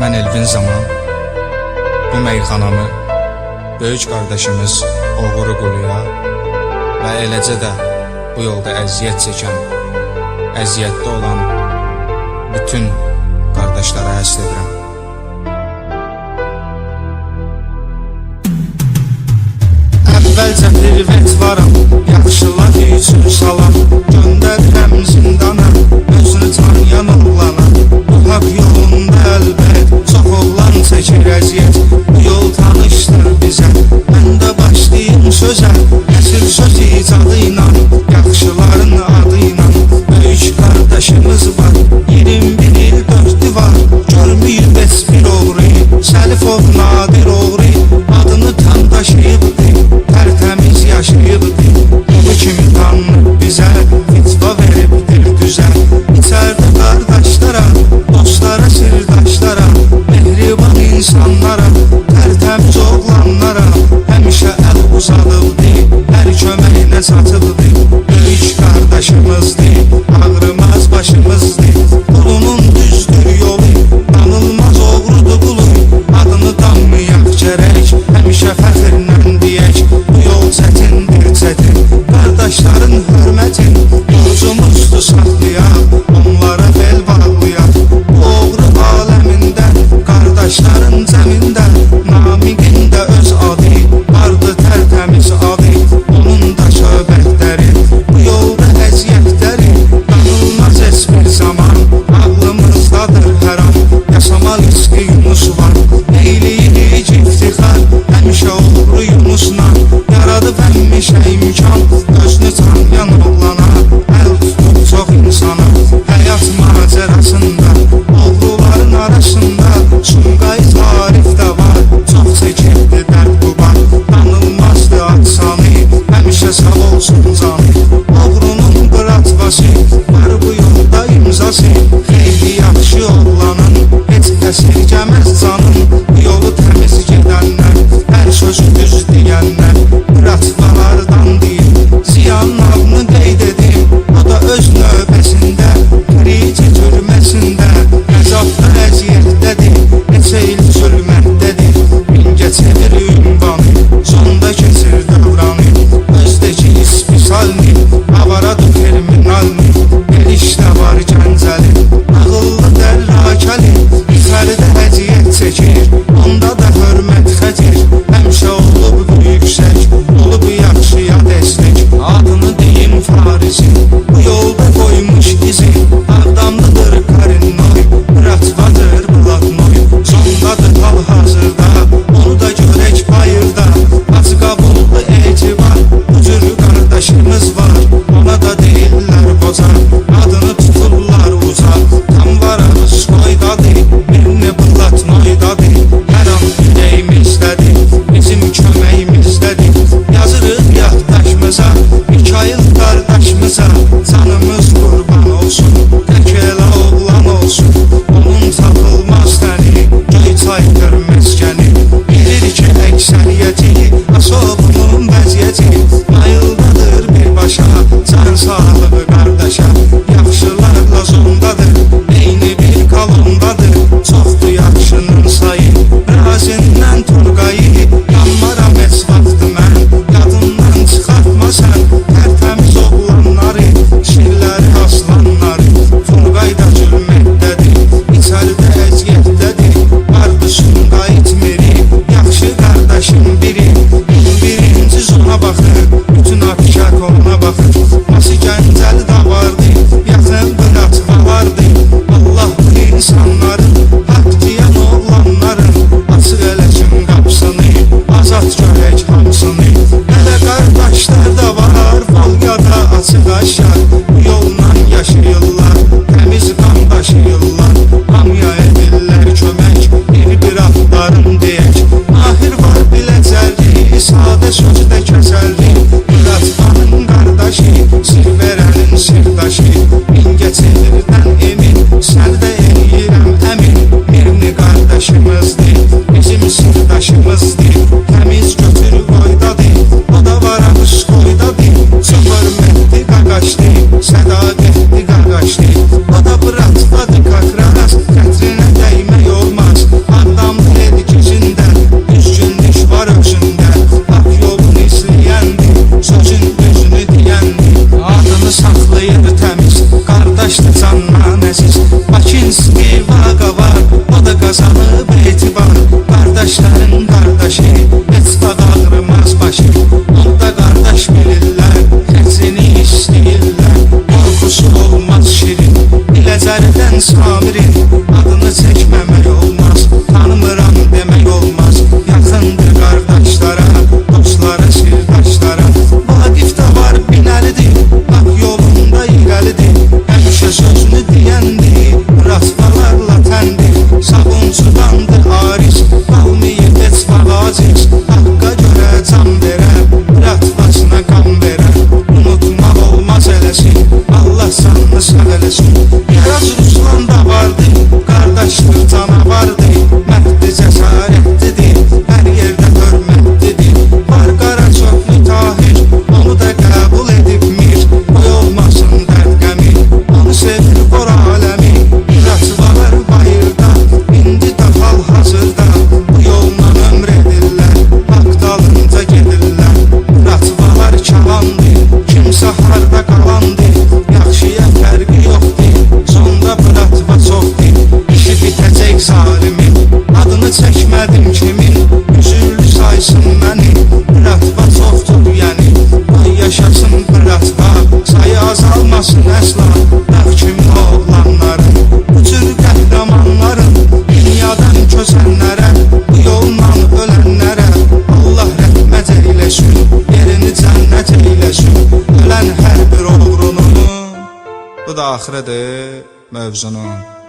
Mən Elvin Zaman bu meyxanamı böyük qardaşımız Oğuru Quluya və eləcə də bu yolda əziyyət çəkən, əziyyətdə olan bütün qardaşlara həsr edirəm. Əvvəlcə pirvət varam, yaxşılar üçün salam, göndərirəm zindana, özünü tanıyan oğlana. Bu haq yolunda əlbət, çox oğlan çəkir əziyyət, bu yol tanışdır bizə, mən də başlayım sözə, əsir söz icadı ilə, yaxşıların adı ilə. Böyük qardaşımız var, 21 il 4 divar, görməyib heç bir oğru, Səlifov Nadir oğru, adını tam daşıyıbdı, tərtəmiz yaşayıbdı. Bu kimi tanınıb bizə, fitva veribdir düzə. İçərdə qardaşlara, dostlara, sirdaşlara, mehriban insanlara, tərtəmiz oğlanlara həmişə əl uzadıbdı, hər köməyinə çatıbdı. Böyük qardaşımızdır, ağrımaz başımızdır, qulunun düzdür yolu, danılmaz oğrudur qulu. Adını danmayaq gərək, həmişə fəxrlə deyək, bu yol çətindir çətin, qardaşların hörmətin, borcumuzdur saxlayaq, onlara bel bağlayaq. Bu oğru aləmində, qardaşların cəmində, Namiqin də öz adı, vardı tərtəmiz adı, onun da söhbətləri, bu yolda əziyyətləri, danılmaz heç bir zaman, ağlımızdadır hər an, yaşama riski Yunus var, eyliyirik iftixar, həmişə oğru Yunusla, yaradıb həmişə imkan, özünü tanıyan oğlana, əl tutub çox insana. Həyat macərasında, oğruların arasında, Sumqayıt Arif də var, çox çəkirdi dərd bu var, danılmazdı aksanı, həmişə sağ olsun canı. Oğrunun qıratvası, var bu yolda imzası, xeyli yaxşı oğlanın, heç əsirgəməz canın. Bu yolu təmiz gedənlər, hər sözü düz deyənlər, qıratvalardan deyil, ziyanın adını qeyd edin, o da öz növbəsində, krici türməsində, əzabda əziyyətdədir, neçə il zülmətdədir, mingə çevir ünvanı, sonda keçir dövranı, özdəki ismisalni, avaradır terminalni, gelişdə var gəncəli, ağıllı dəlrakəli, içəridə əziyyət çəkir, onda da hörmət xətir, həmişə olub yüksək, olub yaxşıya dəstək, adını deyim Farisin, bu yolda qoymuş izi, Ağdamlıdır Karino, Gözlərdən Samirin adını çəkməmək olmaz. Tanımıram demək olmaz. Yaxındır qardaşlara, dostlara, sirdaşlara. Vaqif də var, binəlidir, haq yolunda irəlidir. Həmişə sözünü deyəndir, rastvalarla təndir. Sabunçudandır aris, qalmayıb heç vaciz. Haqqa görə can verər, ratvasına qan verər. Unutmaq olmaz eləsin, Allah sanını sağ eləsin. Yaraz Ruslan da vardı, qardaşdır canavardı. Məhdi cəsarətlidir, hər yerdə hörmətlidir. Var qara çoxlu tahir, onu da qəbul edib mir. Qoy olmasın dərd qəmi, onu sevir qor aləmi. Raçvalar bayırda, indi də hal hazırda. Bu yolla ömr edirlər, haqq dalınca gedirlər. Raçvalar kalandır, kimsə harda qalandır. Yaxşıya fərqi yoxdur, sonda bu ratva çoxdur. İşi bitəcək zalimin, adını çəkmədim kimin. Üzürlü saysın məni, ratva çoxdur yəni. Qoy yaşasın bu ratva, sayı azalmasın əsla. Dağ kimi oğlanların, bu cür qəhrəmanların. Dünyadan közənlərə, bu yolla ölənlərə Allah rəhmət eyləsin, yerini cənnət eyləsin. Ölən hər bir oğrunun, bu da axırıdır mövzunun.